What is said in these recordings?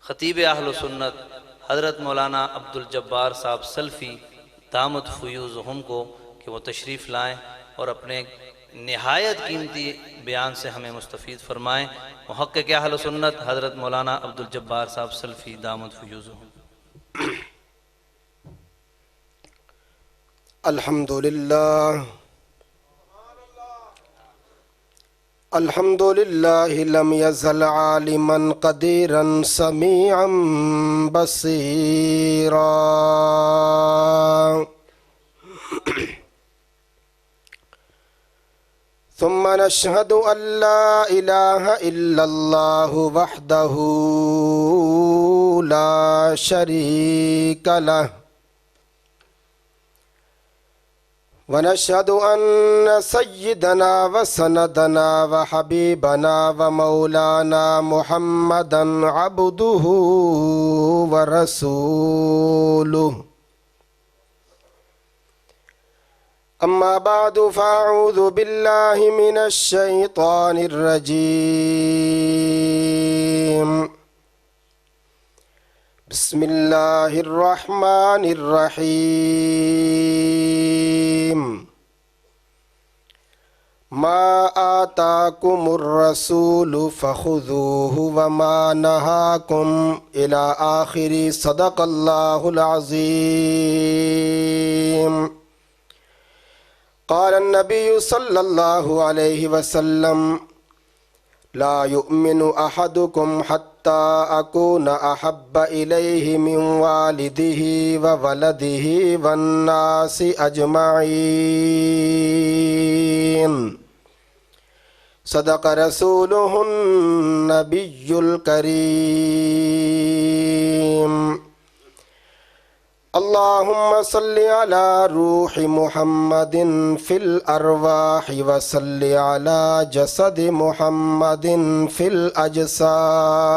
خطیب اہل سنت حضرت مولانا عبدالجبار صاحب سلفی دامت فیوزہم کو کہ وہ تشریف لائیں اور اپنے نہایت قیمتی بیان سے ہمیں مستفید فرمائیں۔ محقق اہل سنت حضرت مولانا عبدالجبار صاحب سلفی دامت فیوزہم۔ الحمدللہ لم یزل عالما قدیرا سمیعا بصیرا ثم نشهد ان لا الہ الا اللہ وحدہ لا شریک لہ ونشهد أن سيدنا وسندنا وحبيبنا ومولانا محمدا عبده ورسوله أما بعد فأعوذ بالله من الشيطان الرجيم بسم اللہ الرحمن الرحیم ما آتاکم الرسول فخذوه وما نہاکم الى آخر صدق اللہ العظیم قال النبی صلی اللہ علیہ وسلم لا يؤمن احدكم حتى اكون احب اليه من والده وولده والناس اجمعين صدق رسوله النبي الكريم اللهم صل على روح محمد في الأرواح وصل على جسد محمد في الأجساد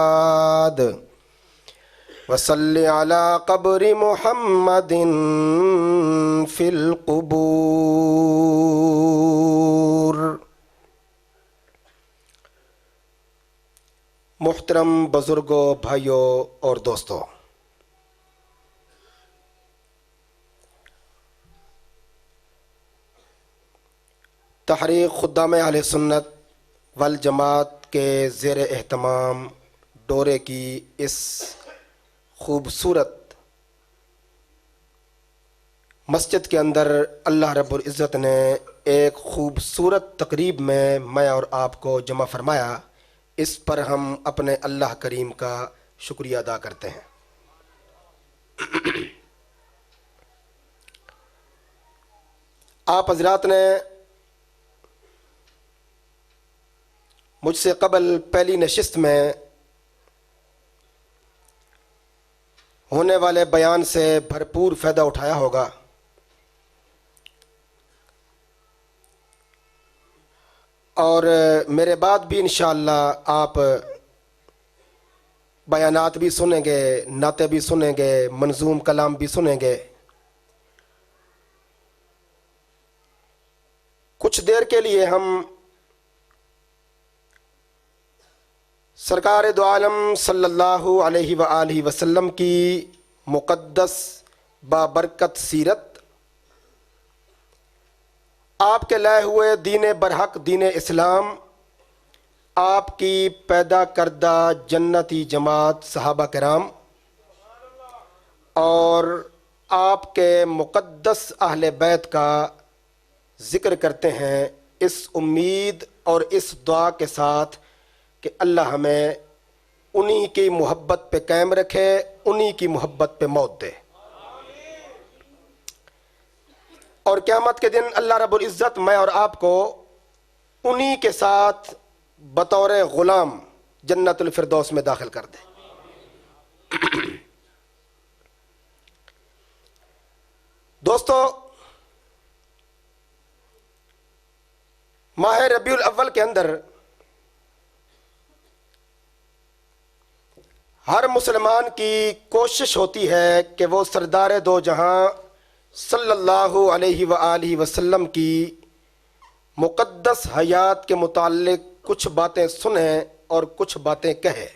وصل على قبر محمد في القبور۔ محترم بزرگوں، بھائیوں اور دوستوں، تحریک خدام اہل سنت والجماعت کے زیر اہتمام ڈورے کی اس خوبصورت مسجد کے اندر اللہ رب العزت نے ایک خوبصورت تقریب میں اور آپ کو جمع فرمایا، اس پر ہم اپنے اللہ کریم کا شکریہ ادا کرتے ہیں۔ آپ حضرات نے مجھ سے قبل پہلی نشست میں ہونے والے بیان سے بھرپور فائدہ اٹھایا ہوگا، اور میرے بعد بھی انشاءاللہ آپ بیانات بھی سنیں گے، نعتیں بھی سنیں گے، منظوم کلام بھی سنیں گے۔ کچھ دیر کے لیے ہم سرکار دو عالم صلی اللہ علیہ وآلہ وسلم کی مقدس بابرکت سیرت، آپ کے لائے ہوئے دین برحق دین اسلام، آپ کی پیدا کردہ جنتی جماعت صحابہ کرام اور آپ کے مقدس اہل بیت کا ذکر کرتے ہیں، اس امید اور اس دعا کے ساتھ کہ اللہ ہمیں انہی کی محبت پہ قائم رکھے، انہی کی محبت پہ موت دے، اور قیامت کے دن اللہ رب العزت میں اور آپ کو انہی کے ساتھ بطور غلام جنت الفردوس میں داخل کر دے۔ دوستو، ماہ ربیع الاول کے اندر ہر مسلمان کی کوشش ہوتی ہے کہ وہ سردار دو جہاں صلی اللہ علیہ وآلہ وسلم کی مقدس حیات کے متعلق کچھ باتیں سنیں اور کچھ باتیں کہیں۔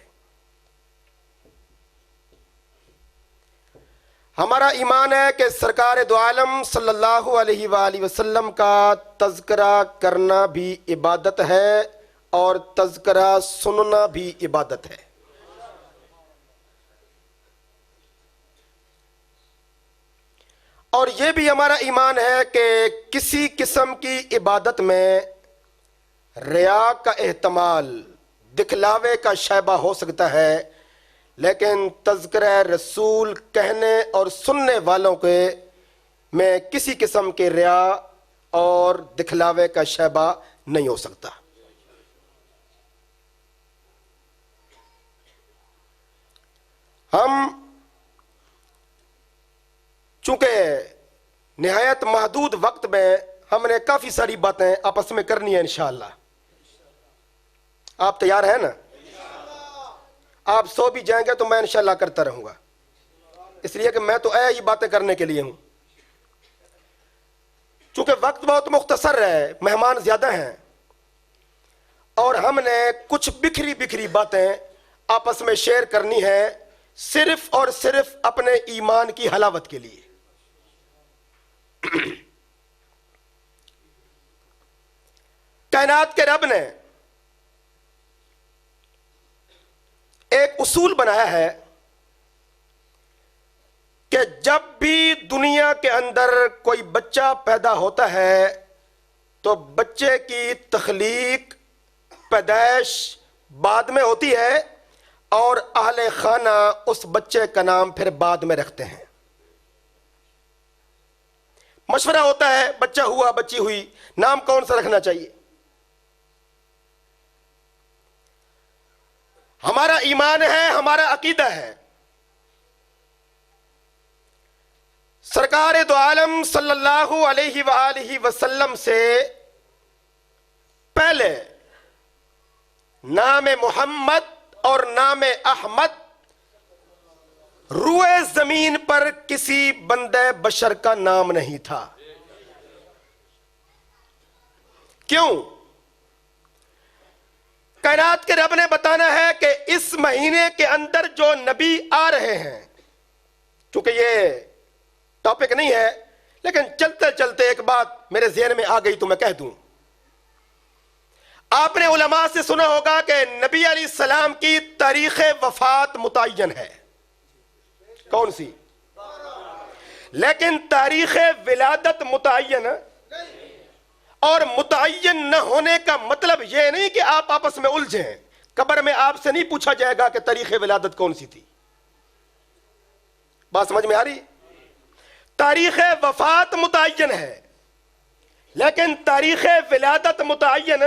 ہمارا ایمان ہے کہ سرکار دو عالم صلی اللہ علیہ وآلہ وسلم کا تذکرہ کرنا بھی عبادت ہے اور تذکرہ سننا بھی عبادت ہے۔ اور یہ بھی ہمارا ایمان ہے کہ کسی قسم کی عبادت میں ریا کا احتمال، دکھلاوے کا شائبہ ہو سکتا ہے، لیکن تذکرہ رسول کہنے اور سننے والوں کے میں کسی قسم کے ریا اور دکھلاوے کا شائبہ نہیں ہو سکتا۔ ہم چونکہ نہایت محدود وقت میں ہم نے کافی ساری باتیں آپس میں کرنی ہیں انشاءاللہ۔ آپ تیار ہیں نا؟ آپ سو بھی جائیں گے تو میں انشاءاللہ کرتا رہوں گا، اس لیے کہ میں تو آیا ہی باتیں کرنے کے لیے ہوں۔ چونکہ وقت بہت مختصر ہے، مہمان زیادہ ہیں، اور ہم نے کچھ بکھری بکھری باتیں آپس میں شیئر کرنی ہے، صرف اور صرف اپنے ایمان کی حلاوت کے لیے۔ کائنات کے رب نے ایک اصول بنایا ہے کہ جب بھی دنیا کے اندر کوئی بچہ پیدا ہوتا ہے تو بچے کی تخلیق، پیدائش بعد میں ہوتی ہے، اور اہل خانہ اس بچے کا نام پھر بعد میں رکھتے ہیں۔ مشورہ ہوتا ہے، بچہ ہوا، بچی ہوئی، نام کون سا رکھنا چاہیے؟ ہمارا ایمان ہے، ہمارا عقیدہ ہے، سرکار دو عالم صلی اللہ علیہ وآلہ وسلم سے پہلے نام محمد اور نام احمد روئے زمین پر کسی بندے بشر کا نام نہیں تھا۔ کیوں؟ کائنات کے رب نے بتانا ہے کہ اس مہینے کے اندر جو نبی آ رہے ہیں، چونکہ یہ ٹاپک نہیں ہے لیکن چلتے چلتے ایک بات میرے ذہن میں آ گئی تو میں کہہ دوں۔ آپ نے علماء سے سنا ہوگا کہ نبی علیہ السلام کی تاریخ وفات متعین ہے، کون سی؟ لیکن تاریخ ولادت متعین، اور متعین نہ ہونے کا مطلب یہ نہیں کہ آپ آپس میں الجھیں۔ قبر میں آپ سے نہیں پوچھا جائے گا کہ تاریخ ولادت کون سی تھی۔ بات سمجھ میں آ رہی؟ تاریخ وفات متعین ہے لیکن تاریخ ولادت متعین،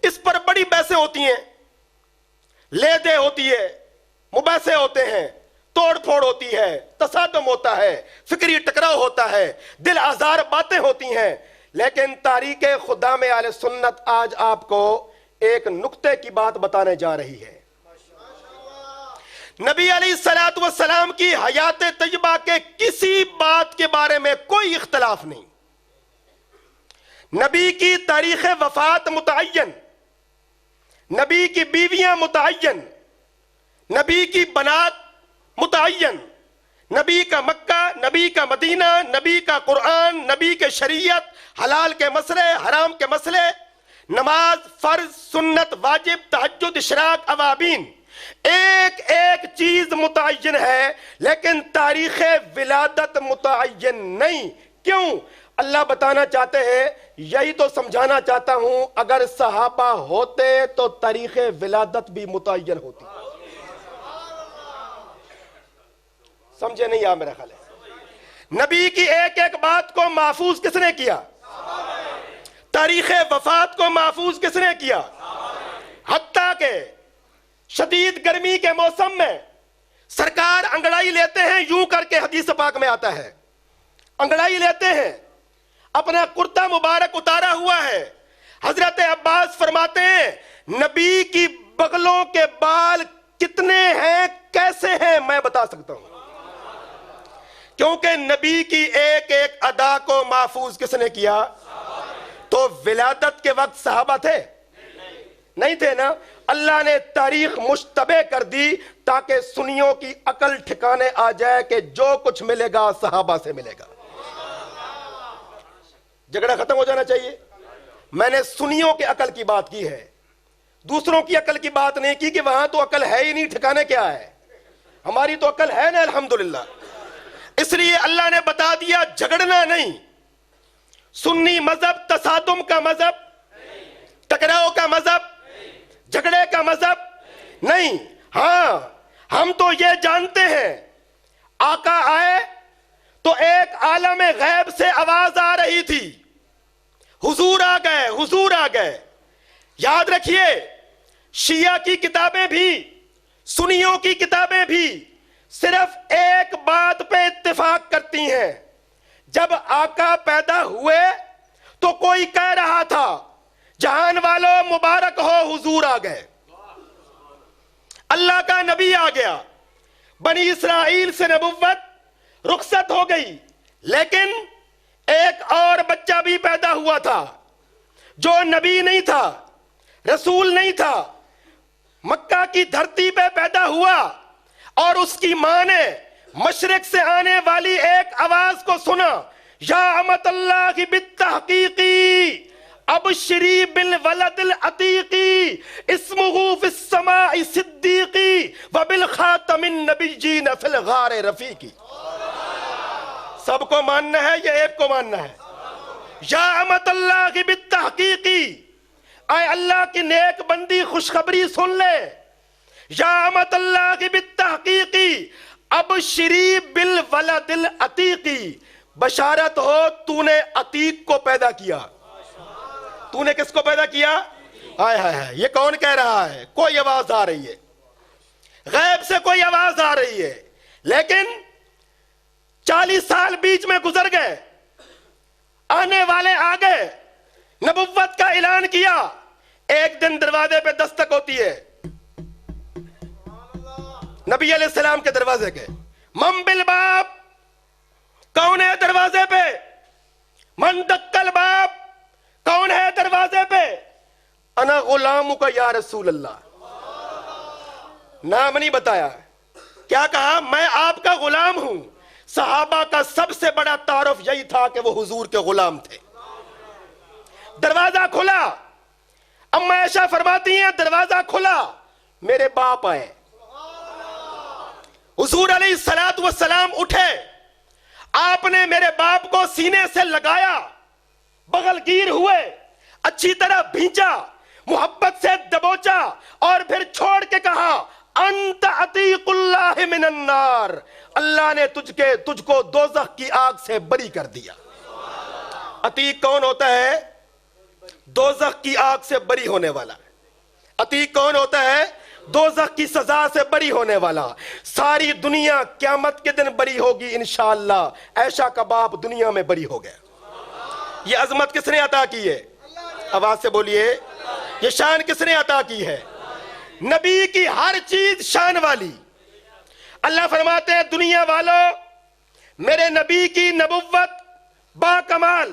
اس پر بڑی بحثیں ہوتی ہیں، لے دے ہوتی ہے، مباحثے ہوتے ہیں، توڑ پھوڑ ہوتی ہے، تصادم ہوتا ہے، فکری ٹکراؤ ہوتا ہے، دل آزار باتیں ہوتی ہیں، لیکن تاریخ خدا میں اہل سنت آج آپ کو ایک نقطے کی بات بتانے جا رہی ہے۔ نبی علیہ السلام کی حیات طیبہ کے کسی بات کے بارے میں کوئی اختلاف نہیں۔ نبی کی تاریخ وفات متعین، نبی کی بیویاں متعین، نبی کی بنات متعین، نبی کا مکہ، نبی کا مدینہ، نبی کا قرآن، نبی کے شریعت، حلال کے مسئلے، حرام کے مسئلے، نماز، فرض، سنت، واجب، تہجد، اشراق، اوابین، ایک ایک چیز متعین ہے لیکن تاریخ ولادت متعین نہیں۔ کیوں؟ اللہ بتانا چاہتے ہیں، یہی تو سمجھانا چاہتا ہوں، اگر صحابہ ہوتے تو تاریخ ولادت بھی متعین ہوتی۔ سمجھے نہیں؟ آپ میرا خیال ہے نبی کی ایک ایک بات کو محفوظ کس نے کیا؟ تاریخ وفات کو محفوظ کس نے کیا؟ حتیٰ کہ شدید گرمی کے موسم میں سرکار انگڑائی لیتے ہیں، یوں کر کے حدیث پاک میں آتا ہے، انگڑائی لیتے ہیں، اپنا کرتا مبارک اتارا ہوا ہے۔ حضرت عباس فرماتے ہیں نبی کی بغلوں کے بال کتنے ہیں، کیسے ہیں، میں بتا سکتا ہوں، کیونکہ نبی کی ایک ایک ادا کو محفوظ کس نے کیا؟ تو ولادت کے وقت صحابہ تھے؟ نہیں تھے نا۔ اللہ نے تاریخ مشتبہ کر دی تاکہ سنیوں کی عقل ٹھکانے آ جائے کہ جو کچھ ملے گا صحابہ سے ملے گا. جھگڑا ختم ہو جانا چاہیے. میں نے سنیوں کے عقل کی بات کی ہے, دوسروں کی عقل کی بات نہیں کی کہ وہاں تو عقل ہے ہی نہیں, ٹھکانے کیا ہے. ہماری تو عقل ہے نا الحمدللہ. اس لیے اللہ نے بتا دیا جھگڑنا نہیں. سنی مذہب تصادم کا مذہب, ٹکراؤ کا مذہب, جھگڑے کا مذہب نہیں. ہاں ہم تو یہ جانتے ہیں آقا آئے تو ایک عالم غیب سے آواز آ رہی تھی, حضور آ گئے, حضور آ گئے. یاد رکھیے شیعہ کی کتابیں بھی سنیوں کی کتابیں بھی صرف ایک بات پہ اتفاق کرتی ہیں, جب آقا پیدا ہوئے تو کوئی کہہ رہا تھا جہان والوں مبارک ہو حضور آ گئے, اللہ کا نبی آ گیا. بنی اسرائیل سے نبوت رخصت ہو گئی, لیکن ایک اور بچہ بھی پیدا ہوا تھا جو نبی نہیں تھا, رسول نہیں تھا. مکہ کی دھرتی پہ پیدا ہوا اور اس کی ماں نے مشرق سے آنے والی ایک آواز کو سنا, یا امت اللہ بالتحقیقی ابشری بالولد العتیقی اسمہ فی السماء صدیقی وبالخاتم النبیین فی الغار رفیقی. سب کو ماننا ہے یا ایک کو ماننا ہے؟ یا امت اللہ بالتحقیقی, اے اللہ کی نیک بندی خوشخبری سن لے. یا امت اللہ بالتحقیقی ابشری بالولد العتیقی, بشارت ہو تو نے عتیق کو پیدا کیا. تو نے کس کو پیدا کیا؟ ہائے ہائے ہائے, یہ کون کہہ رہا ہے؟ کوئی آواز آ رہی ہے, غیب سے کوئی آواز آ رہی ہے. لیکن 40 سال بیچ میں گزر گئے, آنے والے آ گئے, نبوت کا اعلان کیا. ایک دن دروازے پہ دستک ہوتی ہے, نبی علیہ السلام کے دروازے کے. من بالباب, کون ہے دروازے پہ؟ من دق الباب, کون ہے دروازے پہ؟ انا غلامک یا رسول اللہ. نام نہیں بتایا, کیا کہا؟ میں آپ کا غلام ہوں. صحابہ کا سب سے بڑا تعارف یہی تھا کہ وہ حضور کے غلام تھے. دروازہ کھلا, اما عائشہ فرماتی ہیں دروازہ کھلا, میرے باپ آئے. حضور علیہ السلام اٹھے, آپ نے میرے باپ کو سینے سے لگایا, بغل گیر ہوئے, اچھی طرح بھینچا, محبت سے دبوچا اور پھر چھوڑ کے کہا انت عتیق اللہ من النار, اللہ نے تجھ کو دوزخ کی آگ سے بری کر دیا. عتیق کون ہوتا ہے؟ دوزخ کی آگ سے بری ہونے والا. عتیق کون ہوتا ہے؟ دوزخ کی سزا سے بری ہونے والا. ساری دنیا قیامت کے دن بری ہوگی انشاءاللہ. عائشہ کا باپ دنیا میں بری ہو گیا. یہ عظمت کس نے عطا کی ہے؟ آواز سے بولیے, یہ شان کس نے عطا کی ہے؟ نبی کی ہر چیز شان والی. اللہ فرماتے ہیں دنیا والوں, میرے نبی کی نبوت با کمال,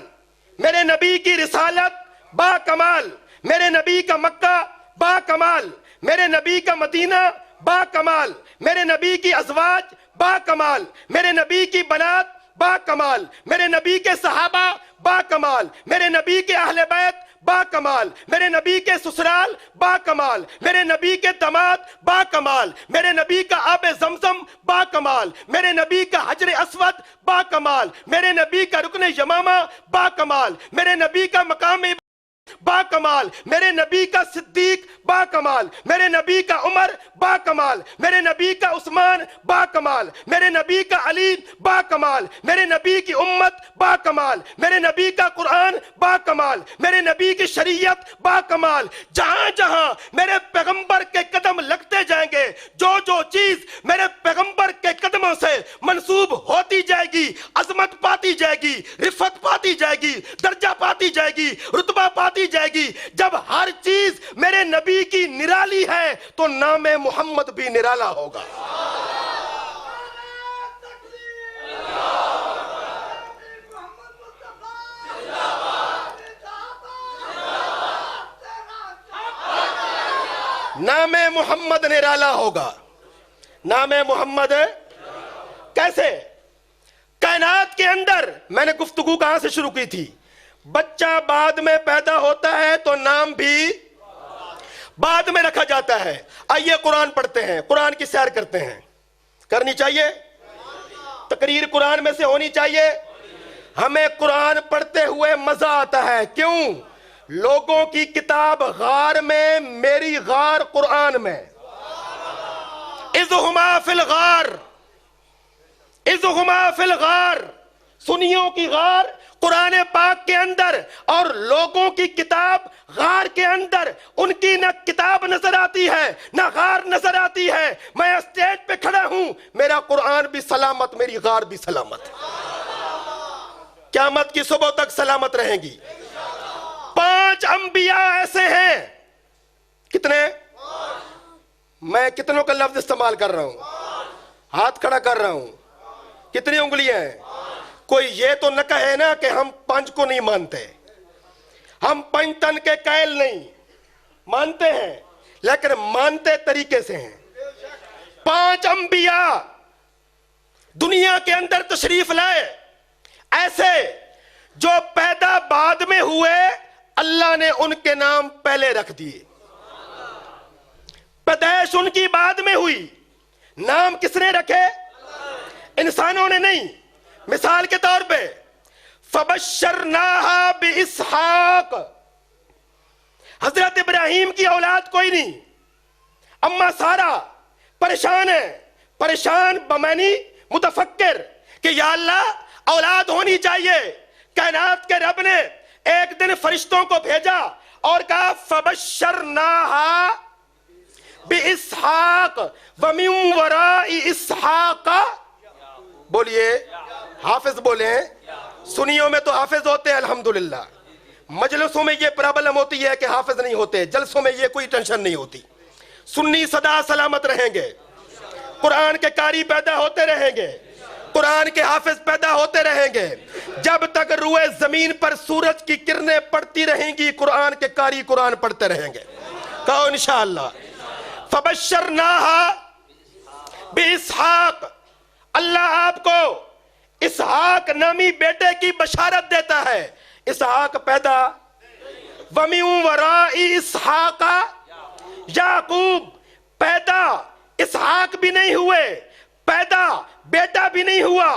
میرے نبی کی رسالت با کمال, میرے نبی کا مکہ با کمال, میرے نبی کا مدینہ با کمال, میرے نبی کی ازواج با کمال, میرے نبی کی بنات با کمال, میرے نبی کے صحابہ با کمال, میرے نبی کے اہل بیت با کمال, میرے نبی کے سسرال با کمال, میرے نبی کے داماد با کمال, میرے نبی کا آب زمزم با کمال, میرے نبی کا حجر اسود با کمال, میرے نبی کا رکن یمامہ با کمال, میرے نبی کا مقام با کمال, میرے نبی کا صدیق با کمال, میرے نبی کا عمر با کمال, میرے نبی کا عثمان با کمال, میرے نبی کا علی با کمال, میرے نبی کی امت با کمال, میرے نبی کا قرآن با کمال, میرے نبی کی شریعت با کمال. جہاں جہاں میرے پیغمبر کے قدم لگتے جائیں گے, جو چیز میرے پیغمبر کے قدموں سے منسوب ہوتی جائے گی, عظمت پاتی جائے گی, رفت پاتی جائے گی, درجہ پاتی جائے گی, رتبہ پاتی جائے گی. جب ہر چیز میرے نبی کی نرالی ہے تو نام محمد بھی نرالا ہوگا. نام محمد نرالا ہوگا. نام محمد کیسے؟ کائنات کے اندر میں نے گفتگو کہاں سے شروع کی تھی؟ بچہ بعد میں پیدا ہوتا ہے تو نام بھی بعد میں رکھا جاتا ہے. آئیے قرآن پڑھتے ہیں, قرآن کی سیر کرتے ہیں. کرنی چاہیے, تقریر قرآن میں سے ہونی چاہیے. ہمیں قرآن پڑھتے ہوئے مزہ آتا ہے. کیوں؟ لوگوں کی کتاب غار میں, میری غار قرآن میں. اذہما فی الغار, اذہما فی الغار, سنیوں کی غار قرآن پاک کے اندر, اور لوگوں کی کتاب غار کے اندر. ان کی نہ کتاب نظر آتی ہے نہ غار نظر آتی ہے. میں اسٹیج پہ کھڑا ہوں, میرا قرآن بھی سلامت, میری غار بھی سلامت, قیامت کی صبح تک سلامت رہیں گی. 5 انبیاء ایسے ہیں. کتنے؟ میں کتنوں کا لفظ استعمال کر رہا ہوں؟ ہاتھ کھڑا کر رہا ہوں. کتنی انگلیاں ہیں؟ کوئی یہ تو نہ کہے نا کہ ہم 5 کو نہیں مانتے. ہم 5 تن کے قائل نہیں, مانتے ہیں, لیکن مانتے طریقے سے ہیں. 5 انبیاء دنیا کے اندر تشریف لائے, ایسے جو پیدا بعد میں ہوئے, اللہ نے ان کے نام پہلے رکھ دیے. پیدائش ان کی بعد میں ہوئی, نام کس نے رکھے؟ انسانوں نے نہیں. مثال کے طور پہ فَبَشَّرْنَاهَا بِإِسْحَاقَ, حضرت ابراہیم کی اولاد کوئی نہیں. اما سارا پریشان ہے, پریشان بمعنی متفکر کہ یا اللہ اولاد ہونی چاہیے. کائنات کے رب نے ایک دن فرشتوں کو بھیجا اور کہا فَبَشَّرْنَاهَا بِإِسْحَاقَ وَمِن وَرَاءِ إِسْحَاقَ. بولیے, حافظ بولیں. سنیوں میں تو حافظ ہوتے ہیں الحمدللہ. مجلسوں میں یہ پرابلم ہوتی ہے کہ حافظ نہیں ہوتے, جلسوں میں یہ کوئی ٹینشن نہیں ہوتی. سنی سدا سلامت رہیں گے, قرآن کے قاری پیدا ہوتے رہیں گے, قرآن کے حافظ پیدا ہوتے رہیں گے. جب تک روئے زمین پر سورج کی کرنیں پڑتی رہیں گی, قرآن کے قاری قرآن پڑھتے رہیں گے. کہو انشاءاللہ. فَبَشَّرْنَاهَا بِإِسْحَاقَ, اللہ آپ کو اسحاق نامی بیٹے کی بشارت دیتا ہے. اسحاق پیدا, وَمِن وَرَاءِ إِسْحَاقَ یعقوب پیدا. اسحاق بھی نہیں ہوئے پیدا, بیٹا بھی نہیں ہوا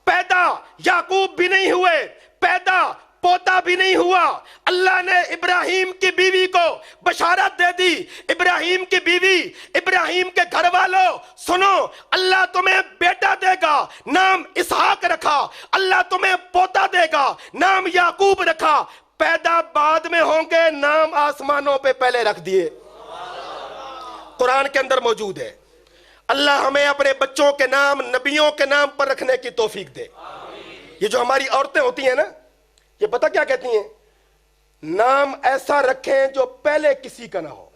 پیدا, یعقوب بھی نہیں ہوئے پیدا, پوتا بھی نہیں ہوا. اللہ نے ابراہیم کی بیوی کو بشارت دے دی. ابراہیم کی بیوی, ابراہیم کے گھر والوں سنو, اللہ تمہیں بیٹا دے گا, نام اسحاق رکھا. اللہ تمہیں پوتا دے گا, نام یعقوب رکھا. پیدا بعد میں ہوں گے, نام آسمانوں پہ پہلے رکھ دیے. قرآن کے اندر موجود ہے. اللہ ہمیں اپنے بچوں کے نام نبیوں کے نام پر رکھنے کی توفیق دے. یہ جو ہماری عورتیں ہوتی ہیں نا, یہ پتہ کیا کہتی ہیں؟ نام ایسا رکھیں جو پہلے کسی کا نہ ہو.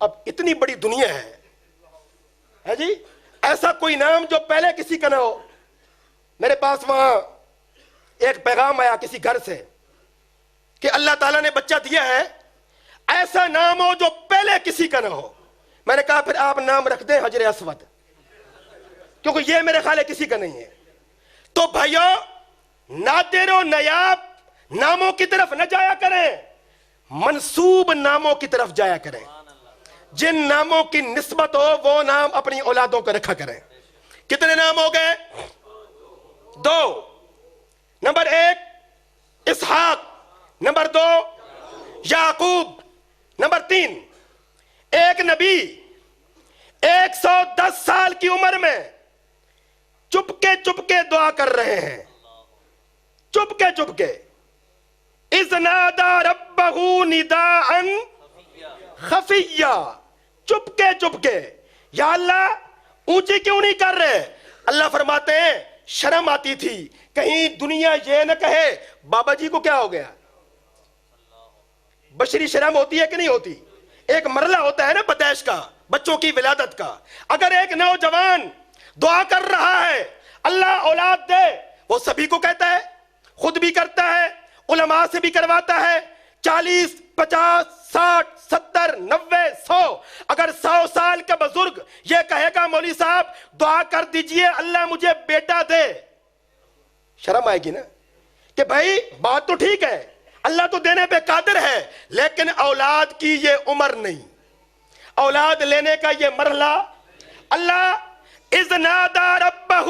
اب اتنی بڑی دنیا ہے جی, ایسا کوئی نام جو پہلے کسی کا نہ ہو. میرے پاس وہاں ایک پیغام آیا کسی گھر سے کہ اللہ تعالیٰ نے بچہ دیا ہے, ایسا نام ہو جو پہلے کسی کا نہ ہو. میں نے کہا پھر آپ نام رکھ دیں حجر اسود, کیونکہ یہ میرے خیال ہے کسی کا نہیں ہے. تو بھائیو, نادر و نیاب ناموں کی طرف نہ جایا کریں, منسوب ناموں کی طرف جایا کریں. جن ناموں کی نسبت ہو وہ نام اپنی اولادوں کو رکھا کریں. کتنے نام ہو گئے؟ 2. نمبر 1 اسحاق, نمبر 2 یعقوب, نمبر 3 ایک نبی 110 سال کی عمر میں چپکے دعا کر رہے ہیں, چپکے اذ نادى ربه نداء خفیا, چپکے یا اللہ اونچی کیوں نہیں کر رہے؟ اللہ فرماتے ہیں شرم آتی تھی کہیں دنیا یہ نہ کہے بابا جی کو کیا ہو گیا. بشری شرم ہوتی ہے کہ نہیں ہوتی؟ ایک مرحلہ ہوتا ہے نا پیدائش کا, بچوں کی ولادت کا. اگر ایک نوجوان دعا کر رہا ہے اللہ اولاد دے, وہ سبھی کو کہتا ہے, خود بھی کرتا ہے, علماء سے بھی کرواتا ہے 40 50 60 70 90 100 اگر 100 سال کا بزرگ یہ کہے گا مولوی صاحب دعا کر دیجئے اللہ مجھے بیٹا دے، شرم آئے گی نا کہ بھائی بات تو ٹھیک ہے اللہ تو دینے پہ قادر ہے، لیکن اولاد کی یہ عمر نہیں، اولاد لینے کا یہ مرحلہ۔ اللہ اذ نادى ربہ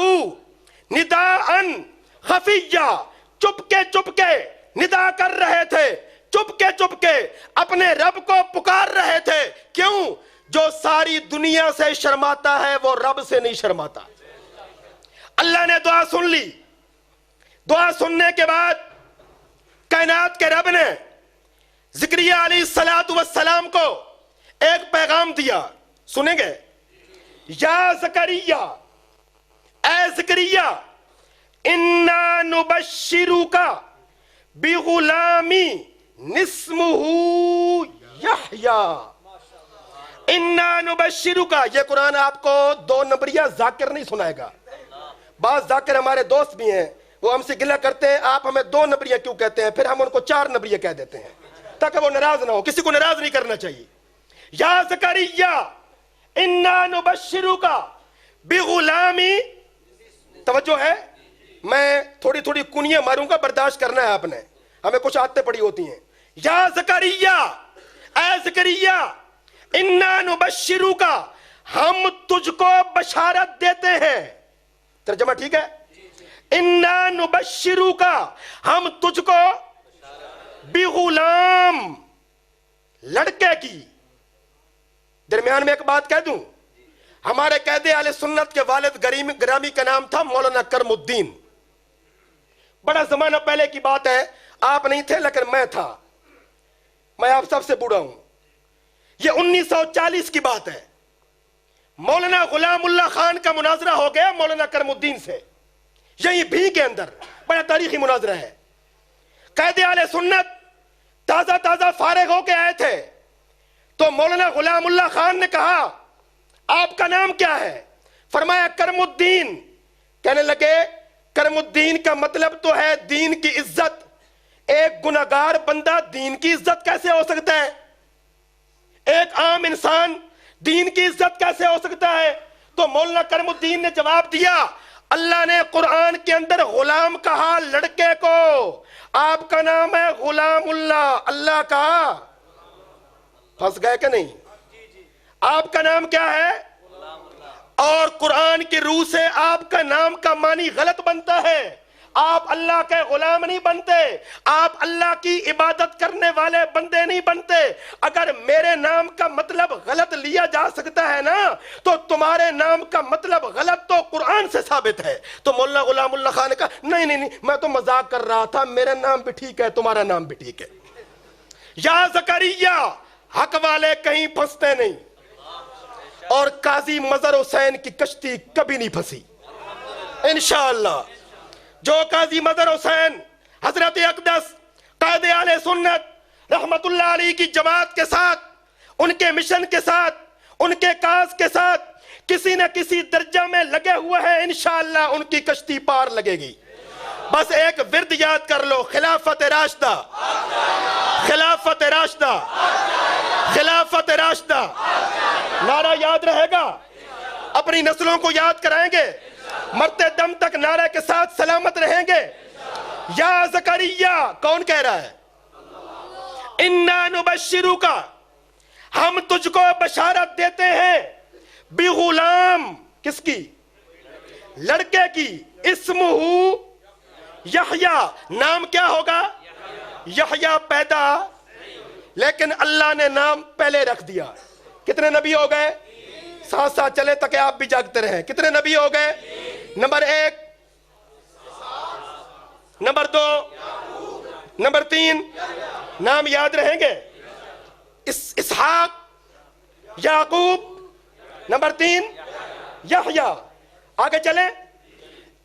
نداء خفیہ، چپ کے ندا کر رہے تھے، چپ کے اپنے رب کو پکار رہے تھے۔ کیوں؟ جو ساری دنیا سے شرماتا ہے وہ رب سے نہیں شرماتا۔ اللہ نے دعا سن لی، دعا سننے کے بعد کائنات کے رب نے زکریا علیہ السلام کو ایک پیغام دیا، سنیں گے؟ یا زکریا، اے زکریا، انا نبشرک بغلام اسمہ یحییٰ، انا نبشرک، یہ قرآن آپ کو 2 نمبریہ ذاکر نہیں سنائے گا۔ بعض ذاکر ہمارے دوست بھی ہیں، وہ ہم سے گلہ کرتے ہیں آپ ہمیں 2 نمبریہ کیوں کہتے ہیں، پھر ہم ان کو 4 نمبریہ کہہ دیتے ہیں تاکہ وہ ناراض نہ ہو، کسی کو ناراض نہیں کرنا چاہیے۔ یا زکریا انا نبشرک بغلام، توجہ ہے، میں تھوڑی کنیاں ماروں گا، برداشت کرنا ہے آپ نے، ہمیں کچھ عادتیں پڑی ہوتی ہیں۔ یا زکریا، اے زکریا، انا نبشرک، ہم تجھ کو بشارت دیتے ہیں، ترجمہ ٹھیک ہے؟ انا نبشرک، ہم تجھ کو بغلام، لڑکے کی۔ درمیان میں ایک بات کہہ دوں، ہمارے قائد اہل سنت کے والد گرامی کا نام تھا مولانا کرم الدین، بڑا زمانہ پہلے کی بات ہے، آپ نہیں تھے لیکن میں تھا، میں آپ سب سے بوڑھا ہوں، یہ 1940 کی بات ہے۔ مولانا غلام اللہ خان کا مناظرہ ہو گیا مولانا کرم الدین سے، یہی بھی کے اندر، بڑا تاریخی مناظرہ ہے۔ قائد اہل سنت تازہ فارغ ہو کے آئے تھے، تو مولانا غلام اللہ خان نے کہا آپ کا نام کیا ہے؟ فرمایا کرم الدین۔ کہنے لگے کرم الدین کا مطلب تو ہے دین کی عزت، ایک گناہگار بندہ دین کی عزت کیسے ہو سکتا ہے؟ ایک عام انسان دین کی عزت کیسے ہو سکتا ہے؟ تو مولانا کرم الدین نے جواب دیا، اللہ نے قرآن کے اندر غلام کہا لڑکے کو، آپ کا نام ہے غلام اللہ، اللہ کہا، پھنس گئے کہ نہیں؟ آپ کا نام کیا ہے؟ اور قرآن کی روح سے آپ کا نام کا معنی غلط بنتا ہے، آپ اللہ کے غلام نہیں بنتے، آپ اللہ کی عبادت کرنے والے بندے نہیں بنتے۔ اگر میرے نام کا مطلب غلط لیا جا سکتا ہے نا، تو تمہارے نام کا مطلب غلط تو قرآن سے ثابت ہے۔ تو مولانا غلام اللہ خان نے کہا نہیں میں تو مذاق کر رہا تھا، میرا نام بھی ٹھیک ہے، تمہارا نام بھی ٹھیک ہے۔ یا زکریا، حق والے کہیں پھنستے نہیں، اور قاضی مظہر حسین کی کشتی کبھی نہیں پھنسی انشاءاللہ۔ جو قاضی مظہر حسین حضرت اقدس قائد اہل سنت رحمت اللہ علیہ کی جماعت کے ساتھ، ان کے مشن کے ساتھ، ان کے کاز کے ساتھ کسی نہ کسی درجہ میں لگے ہوئے ہیں، انشاءاللہ ان کی کشتی پار لگے گی۔ بس ایک ورد یاد کر لو، خلافت راشدہ، خلافت راشدہ، خلافت راشدہ، نعرہ یاد رہے گا، اپنی نسلوں کو یاد کرائیں گے، مرتے دم تک نعرہ کے ساتھ سلامت رہیں گے۔ یا زکریا، کون کہہ رہا ہے؟ انا نبشرک، ہم تجھ کو بشارت دیتے ہیں، بغلام، کس کی؟ لڑکے کی، اسمہ یحییٰ، نام کیا ہوگا؟ یحییٰ پیدا، لیکن اللہ نے نام پہلے رکھ دیا۔ کتنے نبی ہو گئے؟ ساتھ ساتھ چلے تاکہ آپ بھی جاگتے رہیں۔ کتنے نبی ہو گئے؟ نمبر 1، نمبر 2، نمبر 3، نام یاد رہیں گے؟ اسحاق، یعقوب، نمبر 3 یحییٰ۔ آگے چلیں،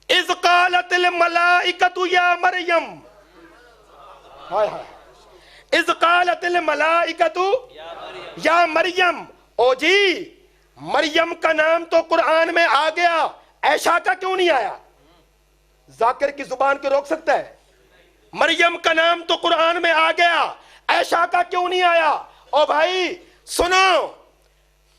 اذ قالت الملائکۃ یا مریم، ہائے ہائے، اذ قالت الملائکۃ یا مریم، او جی مریم کا نام تو قرآن میں آ گیا، عائشہ کا کیوں نہیں آیا؟ ذاکر کی زبان کو روک سکتا ہے؟ مریم کا نام تو قرآن میں آ گیا، عائشہ کا کیوں نہیں آیا؟ او بھائی سنو،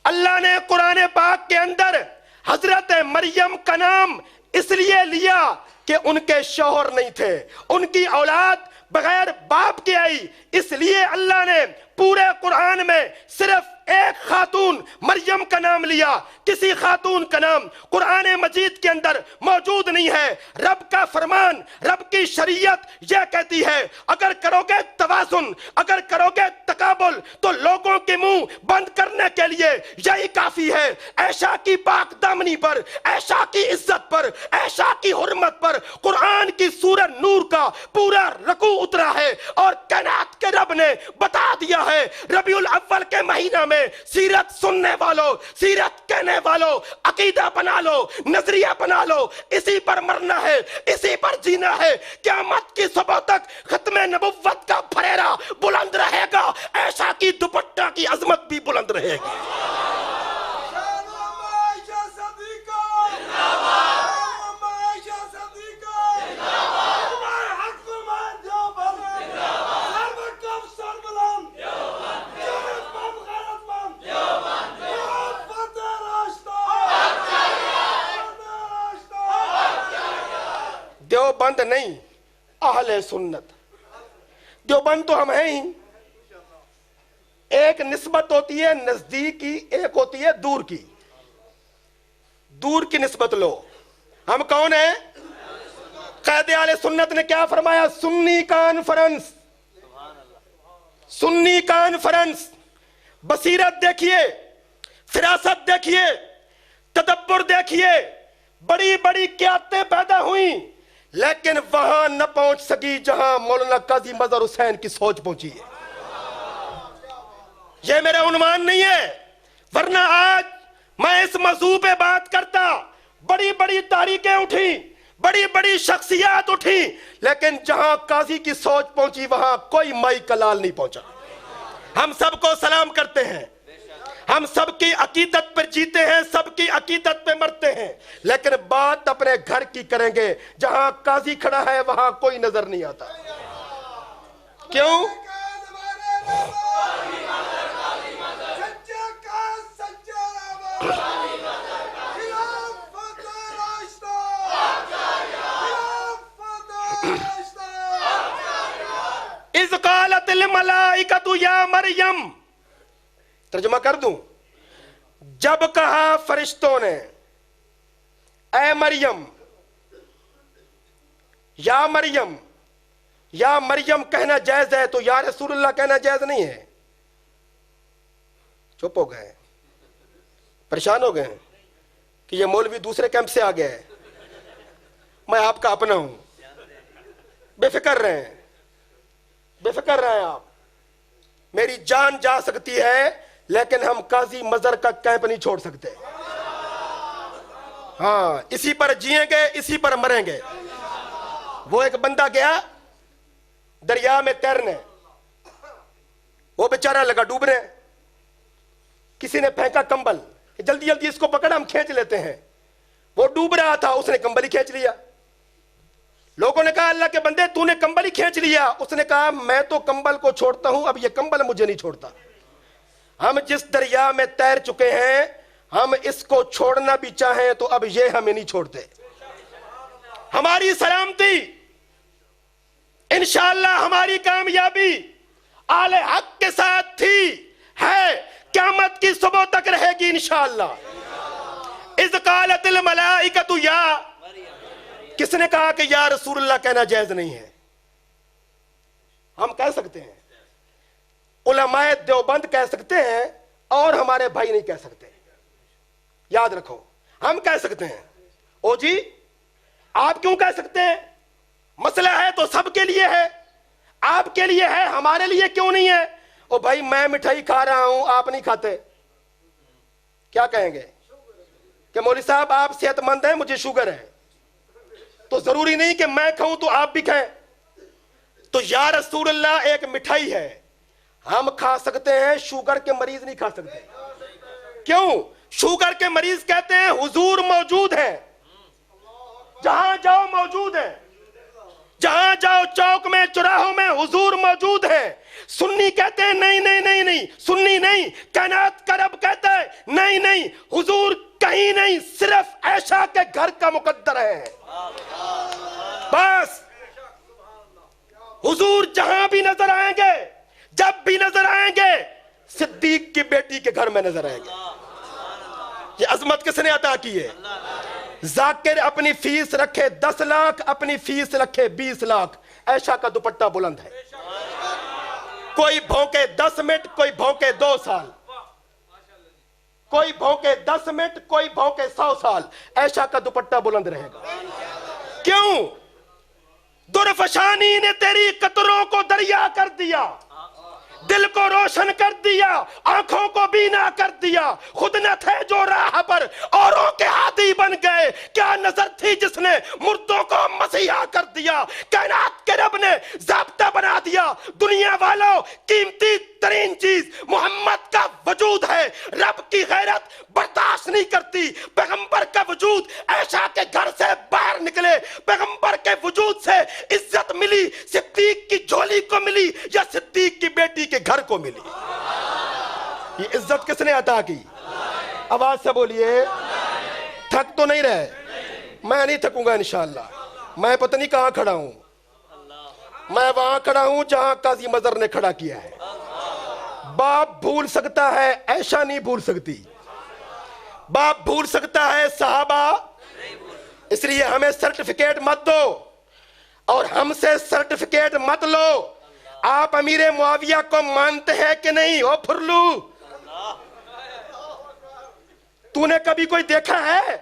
اللہ نے قرآن پاک کے اندر حضرت مریم کا نام اس لیے لیا کہ ان کے شوہر نہیں تھے، ان کی اولاد بغیر باپ کے آئی، اس لیے اللہ نے پورے قرآن میں صرف ایک خاتون مریم کا نام لیا، کسی خاتون کا نام قرآن مجید کے اندر موجود نہیں ہے۔ رب کا فرمان، رب کی شریعت یہ کہتی ہے اگر کرو گے توازن، اگر کرو گے تقابل تو لوگوں کے منہ بند کرنے کے لیے یہی کافی ہے۔ عائشہ کی پاک دامنی پر، عائشہ کی عزت پر، عائشہ کی حرمت پر قرآن کی سورہ نور کا پورا رکوع اترا ہے، اور کائنات کے رب نے بتا دیا ہے ربیع الاول کے مہینہ میں سیرت سننے والوں، سیرت کہنے والوں، عقیدہ بنا لو، نظریہ بنا لو، اسی پر مرنا ہے، اسی پر جینا ہے۔ قیامت کی صبح تک ختم نبوت کا پھریرا بلند رہے گا، عائشہ کی دوپٹہ کی عظمت بھی بلند رہے گی۔ دیوبند نہیں، اہل سنت۔ دیوبند تو ہم ہیں ہی۔ ایک نسبت ہوتی ہے نزدیک کی، ایک ہوتی ہے دور کی۔ دور کی نسبت لو، ہم کون ہیں؟ قائد اہل سنت نے کیا فرمایا؟ سنی کانفرنس، سنی کانفرنس۔ بصیرت دیکھیے، فراست دیکھیے، تدبر دیکھیے، بڑی بڑی قیادتیں پیدا ہوئیں، لیکن وہاں نہ پہنچ سکی جہاں مولانا قاضی مظہر حسین کی سوچ پہنچی ہے۔ یہ میرا عنوان نہیں ہے، ورنہ آج میں اس موضوع پہ بات کرتا، بڑی بڑی تاریخیں اٹھیں، بڑی بڑی شخصیات اٹھیں، لیکن جہاں قاضی کی سوچ پہنچی وہاں کوئی مائی کلال نہیں پہنچا۔ ہم سب کو سلام کرتے ہیں، ہم سب کی عقیدت پر جیتے ہیں، سب کی عقیدت پہ مرتے ہیں، لیکن بات اپنے گھر کی کریں گے۔ جہاں قاضی کھڑا ہے وہاں کوئی نظر نہیں آتا۔ کیوں؟ اذ قالت الملائکۃ یا مریم، ترجمہ کر دوں، جب کہا فرشتوں نے اے مریم، یا مریم، یا مریم کہنا جائز ہے تو یا رسول اللہ کہنا جائز نہیں ہے؟ چپ ہو گئے، پریشان ہو گئے کہ یہ مولوی دوسرے کیمپ سے آ گیا ہے، میں آپ کا اپنا ہوں۔ بے فکر رہیں، بے فکر رہیں آپ، میری جان جا سکتی ہے لیکن ہم قاضی مظہر کا کیمپ نہیں چھوڑ سکتے۔ ہاں، اسی پر جیئیں گے، اسی پر مریں گے۔ وہ ایک بندہ گیا دریا میں تیرنے، وہ بیچارہ لگا ڈوبنے، کسی نے پھینکا کمبل کہ جلدی جلدی اس کو پکڑ، ہم کھینچ لیتے ہیں۔ وہ ڈوب رہا تھا، اس نے کمبل ہی کھینچ لیا۔ لوگوں نے کہا اللہ کے بندے تو نے کمبل ہی کھینچ لیا۔ اس نے کہا میں تو کمبل کو چھوڑتا ہوں، اب یہ کمبل مجھے نہیں چھوڑتا۔ ہم جس دریا میں تیر چکے ہیں، ہم اس کو چھوڑنا بھی چاہیں تو اب یہ ہمیں نہیں چھوڑتے۔ ہماری سلامتی، انشاءاللہ ہماری کامیابی آل حق کے ساتھ تھی، ہے، قیامت کی صبح تک رہے گی انشاءاللہ۔ اذ قالت الملائکۃ یا، کس نے کہا کہ یا رسول اللہ کہنا جائز نہیں ہے؟ ہم کہہ سکتے ہیں، علماء دیوبند کہہ سکتے ہیں، اور ہمارے بھائی نہیں کہہ سکتے۔ یاد رکھو، ہم کہہ سکتے ہیں۔ او جی آپ کیوں کہہ سکتے ہیں؟ مسئلہ ہے تو سب کے لیے ہے، آپ کے لیے ہے، ہمارے لیے کیوں نہیں ہے؟ او بھائی میں مٹھائی کھا رہا ہوں، آپ نہیں کھاتے، کیا کہیں گے؟ کہ مولوی صاحب آپ صحت مند ہیں، مجھے شوگر ہے، تو ضروری نہیں کہ میں کھاؤں تو آپ بھی کھائیں۔ تو یا رسول اللہ ایک مٹھائی ہے، ہم کھا سکتے ہیں، شوگر کے مریض نہیں کھا سکتے۔ کیوں؟ شوگر کے مریض کہتے ہیں حضور موجود ہیں، جہاں جاؤ موجود ہیں، جہاں جاؤ چوک میں چوراہوں میں حضور موجود ہیں۔ سنی کہتے ہیں نہیں نہیں نہیں نہیں، سنی نہیں، کائنات کا رب کہتا ہے نہیں نہیں، حضور کہیں نہیں، صرف عائشہ کے گھر کا مقدر ہے. بس حضور جہاں بھی نظر آئیں گے، جب بھی نظر آئیں گے، صدیق کی بیٹی کے گھر میں نظر آئیں گے. یہ عظمت کس نے عطا کی ہے؟ ذاکر اپنی فیس رکھے 10 لاکھ، اپنی فیس رکھے 20 لاکھ. عائشہ کا دوپٹہ بلند ہے. کوئی بھونکے 10 منٹ، کوئی بھونکے 2 سال، کوئی بھونکے 10 منٹ، کوئی بھونکے 100 سال، عائشہ کا دوپٹہ بلند رہے گا. کیوں؟ درفشانی نے تیری قطروں کو دریا کر دیا، دل کو روشن کر دیا، آنکھوں کو بینا کر دیا. خود نہ تھے جو راہ پر اوروں کے ہادی بن گئے، کیا نظر تھی جس نے مردوں کو مسیحا کر دیا. کائنات کے رب نے ضابطہ بنا دیا، دنیا والوں قیمتی ترین چیز محمد کا وجود ہے. رب کی غیرت برداشت نہیں کرتی پیغمبر کا وجود. عائشہ کے گھر سے باہر نکلے، پیغمبر کے وجود سے عزت ملی، صدیق کی جھولی کو ملی یا صدیق کی بیٹی کے گھر کو ملی. یہ عزت کس نے عطا کی؟ آواز سے بولیے. تھک تو نہیں رہے؟ میں نہیں تھکوں گا انشاءاللہ. میں پتہ نہیں کہاں کھڑا ہوں، میں وہاں کھڑا ہوں جہاں قاضی مظہر نے کھڑا کیا ہے. باپ بھول سکتا ہے، عائشہ نہیں بھول سکتی. باپ بھول سکتا ہے، صحابہ. اس لیے ہمیں سرٹیفکیٹ مت دو اور ہم سے سرٹیفکیٹ مت لو. آپ امیر معاویہ کو مانتے ہیں کہ نہیں؟ او پھرلو، تو نے کبھی کوئی دیکھا ہے؟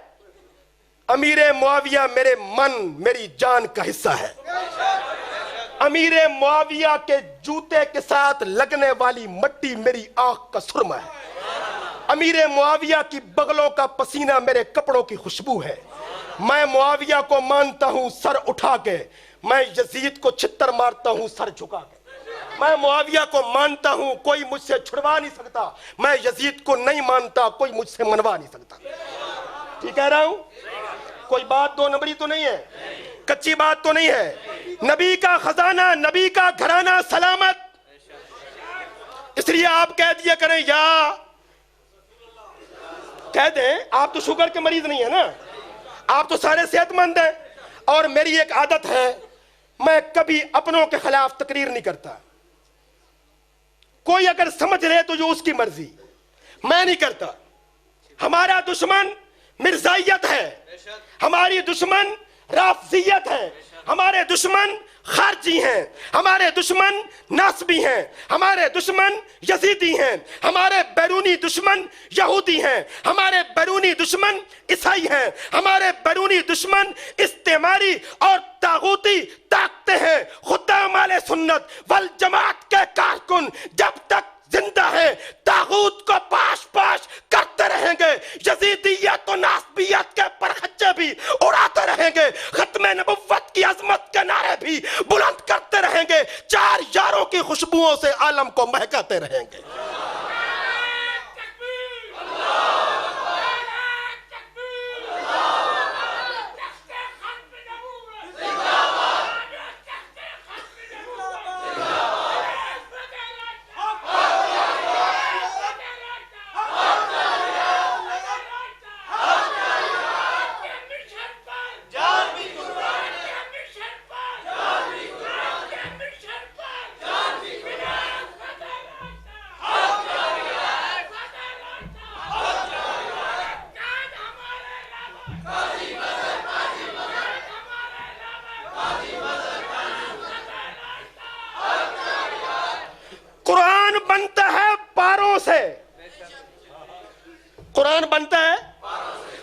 امیر معاویہ میرے من، میری جان کا حصہ ہے. امیر معاویہ کے جوتے کے ساتھ لگنے والی مٹی میری آنکھ کا سرما ہے. امیر معاویہ کی بغلوں کا پسینہ میرے کپڑوں کی خوشبو ہے. میں معاویہ کو مانتا ہوں سر اٹھا کے، میں یزید کو چھتر مارتا ہوں سر جھکا کے. میں معاویہ کو مانتا ہوں، کوئی مجھ سے چھڑوا نہیں سکتا. میں یزید کو نہیں مانتا، کوئی مجھ سے منوا نہیں سکتا. ٹھیک کہہ رہا ہوں؟ کوئی بات 2 نمبری تو نہیں ہے، کچی بات تو نہیں ہے. نبی کا خزانہ، نبی کا گھرانہ سلامت. اس لیے آپ کہہ دیا کریں یا کہہ دیں. آپ تو شوگر کے مریض نہیں ہیں نا، آپ تو سارے صحت مند ہیں. اور میری ایک عادت ہے، میں کبھی اپنوں کے خلاف تقریر نہیں کرتا. کوئی اگر سمجھ لے تو جو اس کی مرضی، میں نہیں کرتا. ہمارا دشمن مرزائیت ہے، ہماری دشمن رافضیت ہے، ہمارے دشمن خارجی ہیں، ہمارے دشمن ناسبی ہیں، ہمارے دشمن یزیدی ہیں، ہمارے بیرونی دشمن یہودی ہیں، ہمارے بیرونی دشمن عیسائی ہیں، ہمارے بیرونی دشمن استعماری اور طاغوتی طاقتیں ہیں. خدام اہل سنت والجماعت کے کارکن جب تک زندہ ہے طاغوت کو پاش پاش کرتے رہیں گے. یزیدیت و ناسبیت کے پرخچے بھی اڑاتے رہیں گے، ختم نبوت کی عظمت کے نعرے بھی بلند کرتے رہیں گے، 4 یاروں کی خوشبوؤں سے عالم کو مہکاتے رہیں گے. قرآن بنتا ہے پاروں سے، قرآن بنتا ہے،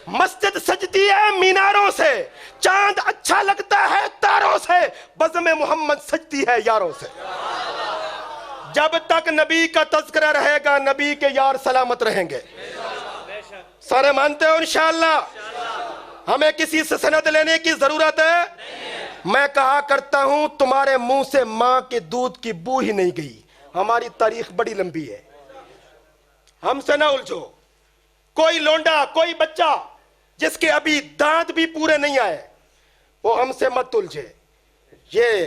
مسجد سجتی ہے میناروں سے، چاند اچھا لگتا ہے تاروں سے، بزم محمد سجتی ہے یاروں سے. جب تک نبی کا تذکرہ رہے گا نبی کے یار سلامت رہیں گے. سارے مانتے ہو انشاءاللہ؟ ہمیں کسی سے سند لینے کی ضرورت ہے؟ میں کہا کرتا ہوں تمہارے منہ سے ماں کے دودھ کی بو ہی نہیں گئی. ہماری تاریخ بڑی لمبی ہے، ہم سے نہ الجھو. کوئی لونڈا، کوئی بچہ جس کے ابھی دانت بھی پورے نہیں آئے وہ ہم سے مت الجھے. یہ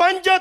5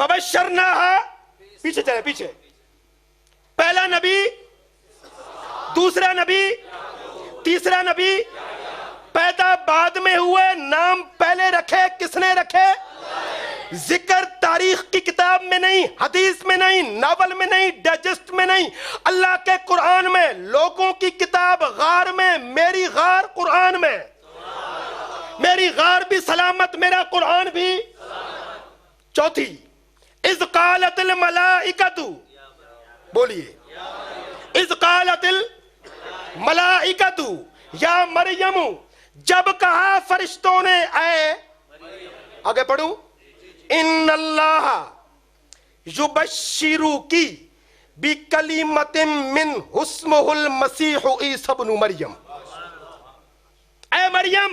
فبشرناہا، پیچھے چلے پیچھے، پہلا نبی، دوسرا نبی، تیسرا نبی، پیدا بعد میں ہوئے، نام پہلے رکھے کس نے رکھے؟ ذکر تاریخ کی کتاب میں نہیں، حدیث میں نہیں، ناول میں نہیں، ڈائجسٹ میں نہیں، اللہ کے قرآن میں، لوگوں کی کتاب غار میں، میری غار قرآن میں، میری غار بھی سلامت، میرا قرآن بھی۔ چوتھی، اذ قالت الملائکۃ، بولیے، اذ قالت الملائکۃ یا مریم، جب کہا فرشتوں نے، اے، آگے پڑھوں، ان اللہ یبشرکی بکلمۃ من اسمہ المسیح عیسی ابن مریم، اے مریم،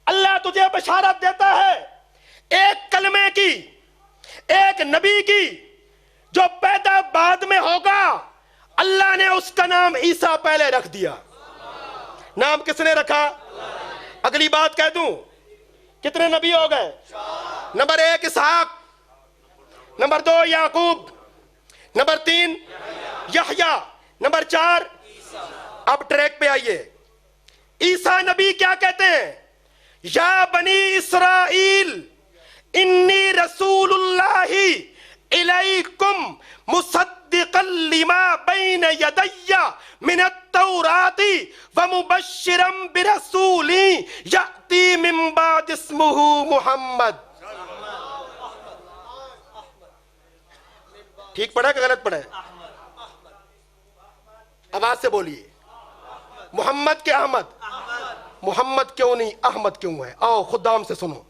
اللہ تجھے بشارت دیتا ہے ایک کلمے کی، ایک نبی کی، جو پیدا بعد میں ہوگا، اللہ نے اس کا نام عیسیٰ پہلے رکھ دیا۔ نام کس نے رکھا؟ اگلی بات کہہ دوں، کتنے نبی ہو گئے؟ نمبر 1 اسحاق، نمبر 2 یعقوب، نمبر 3 یحییٰ، نمبر 4، اب ٹریک پہ آئیے، عیسیٰ نبی کیا کہتے ہیں؟ یا بنی اسرائیل انی رسول اللہ الیکم مصدقا لما بین یدی من التوراۃ ومبشرا برسول یأتی من بعد اسمہ محمد۔ ٹھیک پڑھا کہ غلط پڑھا ہے؟ آواز سے بولیے، محمد کے احمد؟ محمد کیوں نہیں احمد کیوں ہے؟ آؤ خدام سے سنو،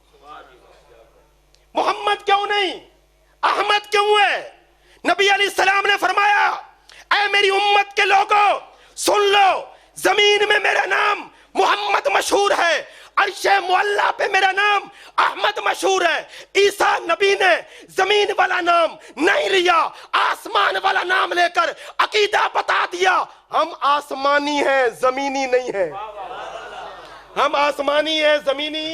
محمد کیوں نہیں احمد کیوں ہے؟ نبی علیہ السلام نے فرمایا، اے میری امت کے لوگوں سن لو، زمین میں میرا نام محمد مشہور ہے، عرش معلیٰ پہ میرا نام احمد مشہور ہے۔ عیسیٰ نبی نے زمین والا نام نہیں لیا، آسمان والا نام لے کر عقیدہ بتا دیا، ہم آسمانی ہیں زمینی نہیں ہیں، ہم آسمانی ہیں زمینی۔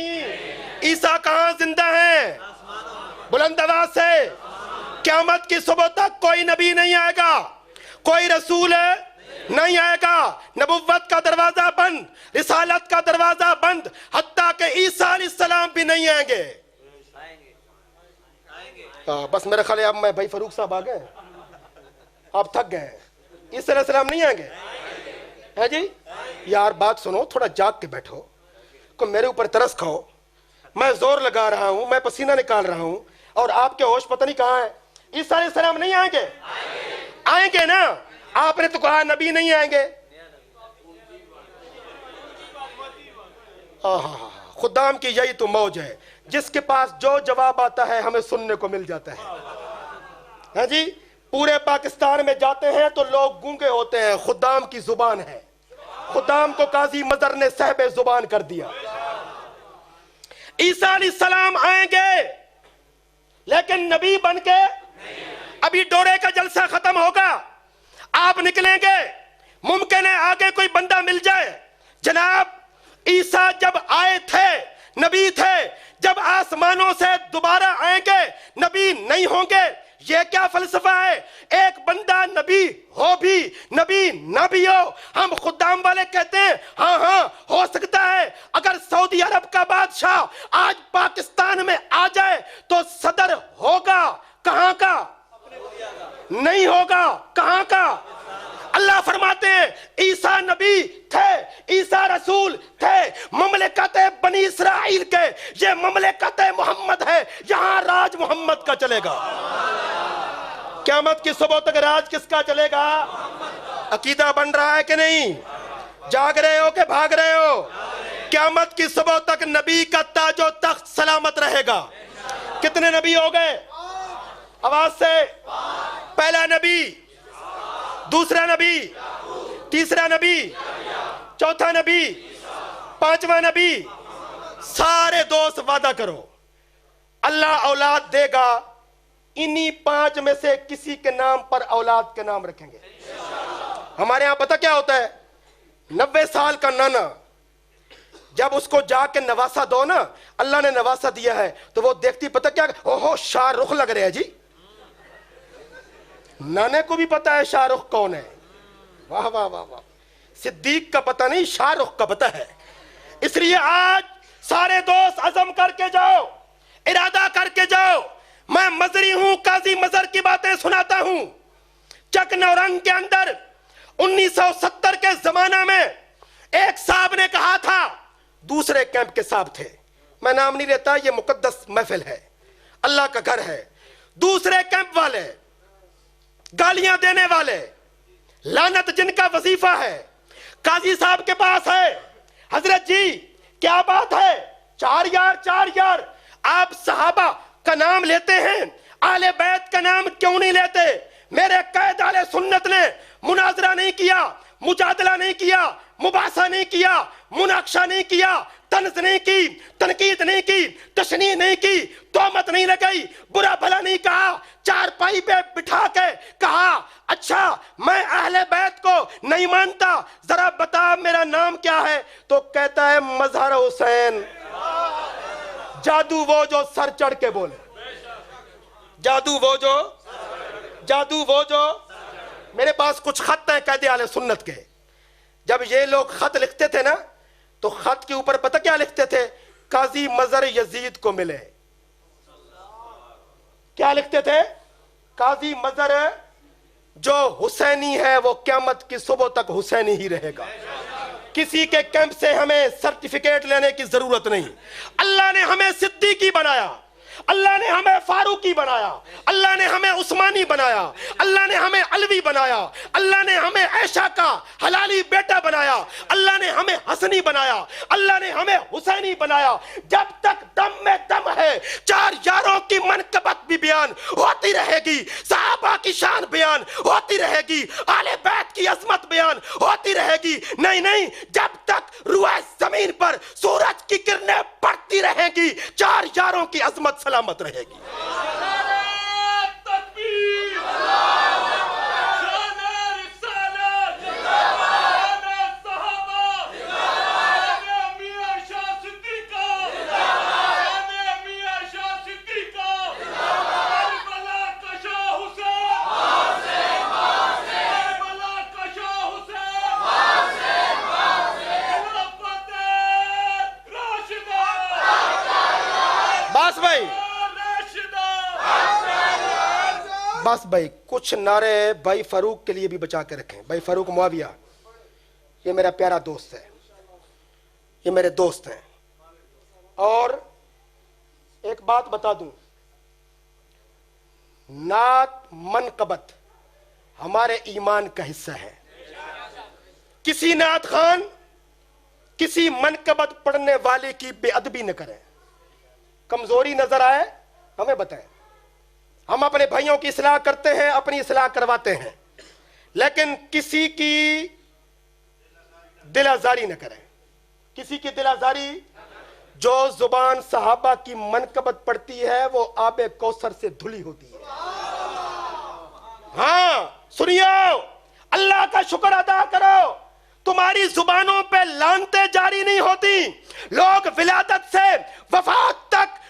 عیسیٰ کہاں زندہ ہیں؟ بلند آواز سے، قیامت کی صبح تک کوئی نبی نہیں آئے گا، کوئی رسول نہیں آئے گا، نبوت کا دروازہ بند، رسالت کا دروازہ بند، حتیٰ کہ عیسیٰ علیہ السلام بھی نہیں آئیں گے۔ بس میرے خیال ہے اب میں بھائی فاروق صاحب آ گئے، آپ تھک گئے ہیں، عیسیٰ علیہ السلام نہیں آئیں گے؟ ہے جی یار بات سنو، تھوڑا جاگ کے بیٹھو، کوئی میرے اوپر ترس کھاؤ، میں زور لگا رہا ہوں، میں پسینہ نکال رہا ہوں، اور آپ کے ہوش پتہ نہیں کہاں ہے۔ عیسیٰ علیہ السلام نہیں آئیں گے؟ آئیں گے نا، آپ نے تو کہا نبی نہیں آئیں گے۔ خدام کی یہی تو موج ہے، جس کے پاس جو جواب آتا ہے ہمیں سننے کو مل جاتا ہے۔ ہاں جی، پورے پاکستان میں جاتے ہیں تو لوگ گونگے ہوتے ہیں، خدام کی زبان ہے، خدام کو قاضی مظہر نے صاحب زبان کر دیا۔ عیسیٰ علیہ السلام آئیں گے لیکن نبی بن کے، ابھی ڈورے کا جلسہ ختم ہوگا، آپ نکلیں گے، ممکن ہے آگے کوئی بندہ مل جائے، جناب عیسیٰ جب آئے تھے نبی تھے، جب آسمانوں سے دوبارہ آئیں گے نبی نہیں ہوں گے۔ یہ کیا فلسفہ ہے؟ ایک بندہ نبی ہو بھی نبی نہ بھی ہو، ہم خدام والے کہتے ہیں ہاں ہاں ہو سکتا ہے، اگر سعودی عرب کا بادشاہ آج پاکستان میں آ جائے تو صدر ہوگا، کہاں کا؟ نہیں ہوگا، کہاں کا؟ اللہ فرماتے ہیں عیسیٰ نبی تھے، عیسیٰ رسول تھے، مملکت بنی اسرائیل کے، یہ مملکت محمد ہے، یہاں راج محمد کا چلے گا۔ قیامت کی صبح تک راج کس کا چلے گا؟ عقیدہ بن رہا ہے کہ نہیں؟ جاگ رہے ہو کہ بھاگ رہے ہو؟ قیامت کی صبح تک نبی کا تاج و تخت سلامت رہے گا۔ کتنے نبی ہو گئے؟ آواز سے، پہلا نبی، دوسرا نبی، تیسرا نبی، چوتھا نبی، پانچواں نبی۔ سارے دوست وعدہ کرو اللہ اولاد دے گا، انہی 5 میں سے کسی کے نام پر اولاد کے نام رکھیں گے۔ ہمارے ہاں پتہ کیا ہوتا ہے؟ 90 سال کا نانا جب اس کو جا کے نواسا دو نا، اللہ نے نواسا دیا ہے، تو وہ دیکھتی پتہ کیا، اوہو شاہ رخ لگ رہے ہیں جی. نانے کو بھی پتا ہے شاہ رخ کون ہے. واہ واہ واہ واہ. صدیق کا پتہ نہیں، شاہ رخ کا پتہ ہے. اس لیے آج سارے دوست عزم کر کے جاؤ، ارادہ کر کے جاؤ. میں مزری ہوں، قاضی مزر کی باتیں سناتا ہوں. چک نورنگ کے اندر 1970 کے زمانہ میں ایک صاحب نے کہا تھا، دوسرے کیمپ کے صاحب تھے، میں نام نہیں لیتا، یہ مقدس محفل ہے، اللہ کا گھر ہے. دوسرے کیمپ والے، گالیاں دینے والے، لعنت جن کا وظیفہ ہے، قاضی صاحب کے پاس ہے، حضرت جی کیا بات ہے، 4 یار آپ صحابہ کا نام لیتے ہیں، اہل بیت کا نام کیوں نہیں لیتے؟ میرے قائد اہل سنت نے مناظرہ نہیں کیا، مجادلہ نہیں کیا، مباحثہ نہیں کیا، مناقشہ نہیں کیا، طنز نہیں کی، تنقید نہیں کی، تشنیع نہیں کی، تہمت نہیں لگائی، برا بھلا نہیں کہا، 4 پائی پہ بٹھا کے کہا اچھا میں اہل بیت کو نہیں مانتا، ذرا بتا میرا نام کیا ہے؟ تو کہتا ہے مظہر حسین. جادو وہ جو سر چڑھ کے بولے، جادو وہ جو میرے پاس کچھ خط ہیں قائد اہل سنت کے. جب یہ لوگ خط لکھتے تھے نا تو خط کے اوپر پتہ کیا لکھتے تھے؟ قاضی مظہر یزید کو ملے. کیا لکھتے تھے؟ قاضی مظہر جو حسینی ہے وہ قیامت کی صبح تک حسینی ہی رہے گا. کسی کے کیمپ سے ہمیں سرٹیفکیٹ لینے کی ضرورت نہیں. اللہ نے ہمیں صدیقی بنایا، اللہ نے ہمیں فاروقی بنایا، اللہ نے ہمیں عثمانی بنایا، اللہ نے ہمیں علوی بنایا، اللہ نے ہمیں عائشہ کا حلالی بیٹا بنایا، اللہ نے ہمیں حسنی بنایا، اللہ نے ہمیں حسینی بنایا. جب تک دم میں دم ہے 4 یاروں کی منقبت بھی بیان ہوتی رہے گی، صحابہ کی شان بیان ہوتی رہے گی، اہل بیت کی عظمت بیان ہوتی رہے گی. نہیں، جب تک روئے زمین پر سورج کی کرنیں پڑتی رہیں گی 4 یاروں کی عظمت سلامت رہے گی. بس بھائی کچھ نعرے بھائی فاروق کے لیے بھی بچا کے رکھیں. بھائی فاروق معاویہ یہ میرا پیارا دوست ہے، یہ میرے دوست ہیں. اور ایک بات بتا دوں، نعت منقبت ہمارے ایمان کا حصہ ہے. کسی نعت خان کسی منقبت پڑھنے والے کی بے ادبی نہ کریں. کمزوری نظر آئے ہمیں بتائیں. ہم اپنے بھائیوں کی اصلاح کرتے ہیں، اپنی اصلاح کرواتے ہیں، لیکن کسی کی دل آزاری نہ کریں. کسی کی دل آزاری، جو زبان صحابہ کی منقبت پڑتی ہے وہ آب کوثر سے دھلی ہوتی ہے. ہاں سنیو، اللہ کا شکر ادا کرو، تمہاری زبانوں پہ لعنتیں جاری نہیں ہوتی. لوگ ولادت سے وفات تک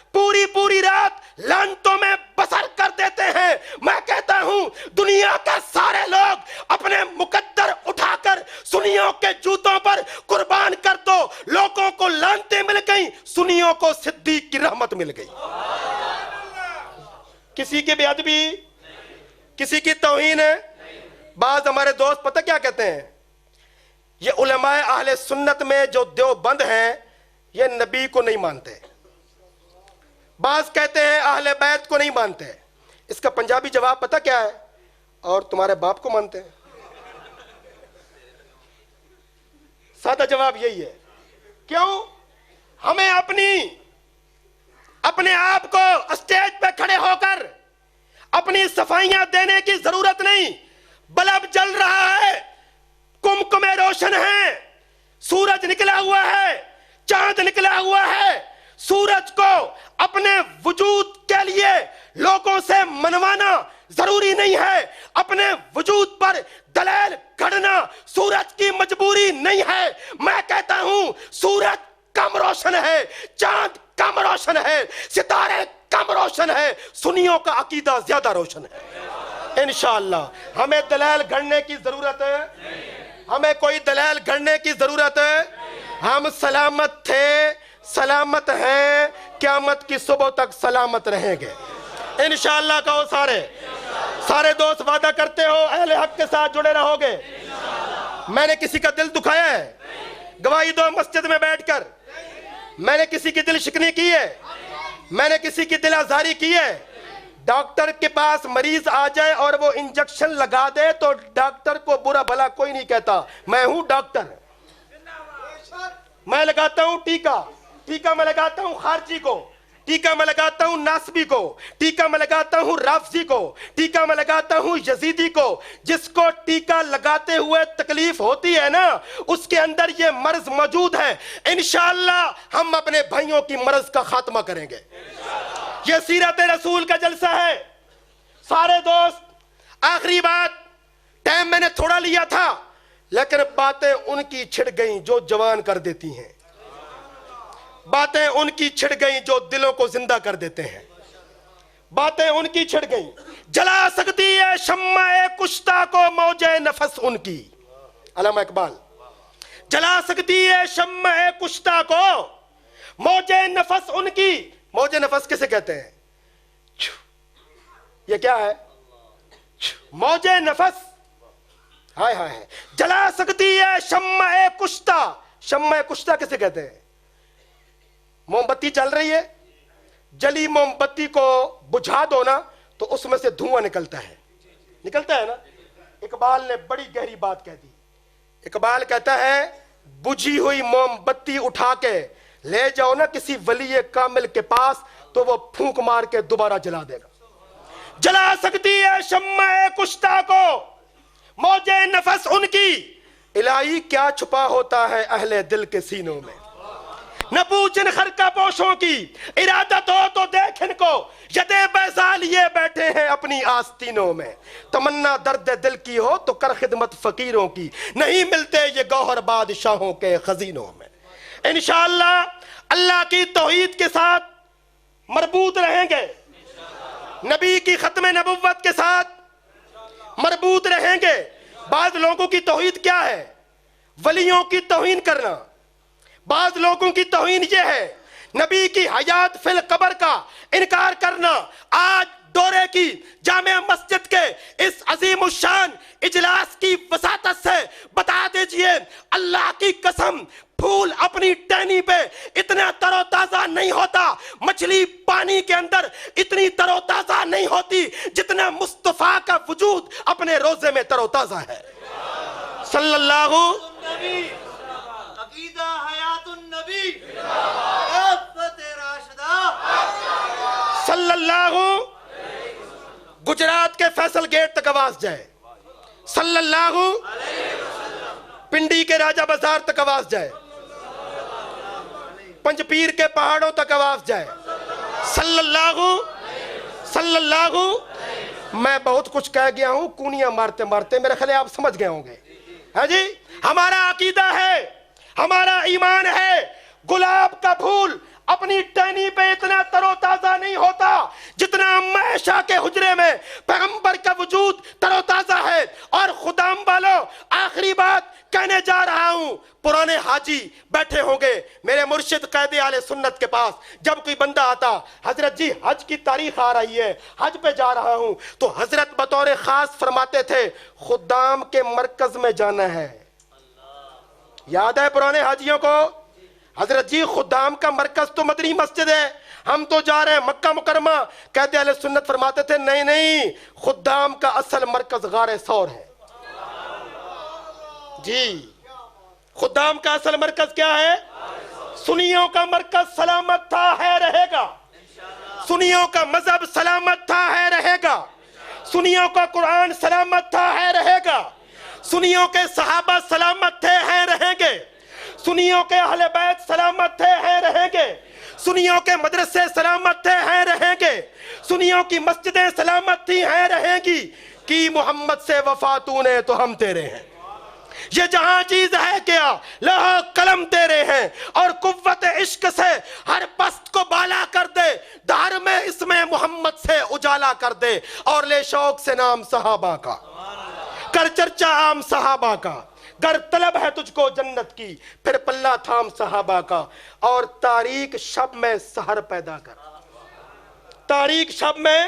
پوری رات لعنتوں میں بسر کر دیتے ہیں. میں کہتا ہوں دنیا کے سارے لوگ اپنے مقدر اٹھا کر سنیوں کے جوتوں پر قربان کر دو. لوگوں کو لعنتیں مل گئیں، سنیوں کو صدیق کی رحمت مل گئی. کسی کی بے ادبی، کسی کی توہین ہے. بعض ہمارے دوست پتہ کیا کہتے ہیں؟ یہ علماء اہل سنت میں جو دیوبند ہیں یہ نبی کو نہیں مانتے. بعض کہتے ہیں اہل بیت کو نہیں مانتے. اس کا پنجابی جواب پتہ کیا ہے؟ اور تمہارے باپ کو مانتے ہیں. سادہ جواب یہی ہے. کیوں؟ ہمیں اپنے آپ کو اسٹیج پہ کھڑے ہو کر اپنی صفائیاں دینے کی ضرورت نہیں. بلب جل رہا ہے، کمکمے روشن ہیں، سورج نکلا ہوا ہے، چاند نکلا ہوا ہے. سورج کو اپنے وجود کے لیے لوگوں سے منوانا ضروری نہیں ہے. اپنے وجود پر دلیل گھڑنا سورج کی مجبوری نہیں ہے. میں کہتا ہوں سورج روشن ہے، چاند کم روشن ہے، ستارے کم روشن ہے، سنیوں کا عقیدہ زیادہ روشن ہے انشاءاللہ۔ ہمیں دلائل گھڑنے کی ضرورت ہے، ہمیں کوئی دلائل گھڑنے کی ضرورت ہے؟ ہم سلامت تھے، سلامت ہیں، قیامت کی صبح تک سلامت رہیں گے انشاءاللہ۔ کہو سارے دوست وعدہ کرتے ہو اہل حق کے ساتھ جڑے رہو گے؟ میں نے کسی کا دل دکھایا ہے؟ گواہی دو مسجد میں بیٹھ کر۔ میں نے کسی کی دل شکنی کی ہے؟ میں نے کسی کی دل آزاری کی ہے؟ ڈاکٹر کے پاس مریض آ جائے اور وہ انجیکشن لگا دے تو ڈاکٹر کو برا بھلا کوئی نہیں کہتا، میں ہوں ڈاکٹر، میں لگاتا ہوں ٹیکہ میں لگاتا ہوں خارجی کو، ٹیکہ میں لگاتا ہوں ناسبی کو، ٹیکہ میں لگاتا ہوں رافضی کو، ٹیکہ میں لگاتا ہوں یزیدی کو۔ جس کو ٹیکہ لگاتے ہوئے تکلیف ہوتی ہے نا، اس کے اندر یہ مرض موجود ہے۔ انشاءاللہ ہم اپنے بھائیوں کی مرض کا خاتمہ کریں گے۔ یہ سیرت رسول کا جلسہ ہے۔ سارے دوست، آخری بات، ٹائم میں نے تھوڑا لیا تھا لیکن باتیں ان کی چھڑ گئیں جو جوان کر دیتی ہیں، باتیں ان کی چھڑ گئیں جو دلوں کو زندہ کر دیتے ہیں، باتیں ان کی چھڑ گئیں۔ جلا سکتی ہے شمع کشتہ کو موج نفس ان کی، علامہ اقبال۔ جلا سکتی ہے شمع کشتہ کو موج نفس ان کی۔ موج نفس کسے کہتے ہیں؟ یہ کیا ہے؟ موج نفس، ہائے ہائے۔ جلا سکتی ہے شمع کشتہ، شمع کشتہ کسے کہتے ہیں؟ موم بتی جل رہی ہے، جلی موم بتی کو بجھا دو نا تو اس میں سے دھواں نکلتا ہے نا۔ اقبال نے بڑی گہری بات کہہ دی۔ اقبال کہتا ہے بجھی ہوئی موم بتی اٹھا کے لے جاؤ نا کسی ولی کامل کے پاس تو وہ پھونک مار کے دوبارہ جلا دے گا۔ جلا سکتی ہے شمع کشتہ کو موج نفس ان کی۔ الہی کیا چھپا ہوتا ہے اہل دل کے سینوں میں، نہ پوچھ ان خرقہ پوشوں کی، ارادت ہو تو دیکھ ان کو، یدیں بیزار لیے بیٹھے ہیں اپنی آستینوں میں۔ تمنا درد دل کی ہو تو کر خدمت فقیروں کی، نہیں ملتے یہ گوہر بادشاہوں کے خزینوں میں۔ انشاءاللہ اللہ کی توحید کے ساتھ مربوط رہیں گے، نبی کی ختم نبوت کے ساتھ مربوط رہیں گے۔ بعض لوگوں کی توحید کیا ہے؟ ولیوں کی توہین کرنا۔ بعض لوگوں کی توہین یہ ہے نبی کی حیات فی القبر کا انکار کرنا۔ آج دورے کی جامع مسجد کے اس عظیم الشان اجلاس کی وساطت سے بتا دیجئے، اللہ کی قسم پھول اپنی ٹہنی پہ اتنا تر و تازہ نہیں ہوتا، مچھلی پانی کے اندر اتنی تر و تازہ نہیں ہوتی جتنا مصطفیٰ کا وجود اپنے روزے میں تر و تازہ ہے۔ صلی اللہ عقیدہ حیات النبی افت راشدہ صلی اللہ گجرات کے فیصل گیٹ تک آواز جائے، صلی اللہ پنڈی کے راجہ بازار تک آواز جائے، پنج پیر کے پہاڑوں تک آواز جائے، صلی اللہ۔ میں بہت کچھ کہہ گیا ہوں کونیاں مارتے مارتے، میرے خیال آپ سمجھ گئے ہوں گے۔ ہاں جی، ہمارا عقیدہ ہے، ہمارا ایمان ہے، گلاب کا پھول اپنی ٹہنی پہ اتنا تر و تازہ نہیں ہوتا جتنا عائشہ کے حجرے میں پیغمبر کا وجود تر و تازہ ہے۔ اور خدام والو، آخری بات کہنے جا رہا ہوں، پرانے حاجی بیٹھے ہوں گے میرے مرشد قائد اہل سنت کے پاس، جب کوئی بندہ آتا، حضرت جی حج کی تاریخ آ رہی ہے، حج پہ جا رہا ہوں، تو حضرت بطور خاص فرماتے تھے خدام کے مرکز میں جانا ہے۔ یاد ہے پرانے حاجیوں کو؟ حضرت جی خدام کا مرکز تو مدنی مسجد ہے، ہم تو جا رہے ہیں مکہ مکرمہ۔ کہتے اہل سنت فرماتے تھے نہیں نہیں، خدام کا اصل مرکز غار ثور ہے۔ جی خدام کا اصل مرکز کیا ہے؟ سنیوں کا مرکز سلامت تھا ہے رہے گا، سنیوں کا مذہب سلامت تھا ہے رہے گا، سنیوں کا قرآن سلامت تھا ہے رہے گا، سنیوں کے صحابہ سلامت تھے ہیں رہیں گے، سنیوں کے اہل بیت سلامت تھے ہیں رہیں گے، سنیوں کے مدرسے سلامت تھے ہیں رہیں گے، سنیوں کی مسجدیں سلامت تھی ہیں رہیں گی۔ کی محمد سے وفا تو نے تو ہم تیرے ہیں، یہ جہاں چیز ہے کیا لوح قلم تیرے ہیں، اور قوت عشق کر دے اور لے شوق سے نام صحابہ کا، کر چرچا عام صحابہ کا، گر طلب ہے تجھ کو جنت کی پھر پلہ تھام صحابہ کا، اور تاریک شب میں سحر پیدا کر، تاریک شب میں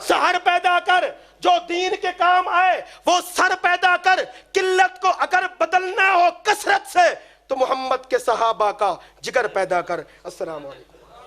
سحر پیدا کر، جو دین کے کام آئے وہ سر پیدا کر، قلت کو اگر بدلنا ہو کثرت سے تو محمد کے صحابہ کا جگر پیدا کر۔ السلام علیکم۔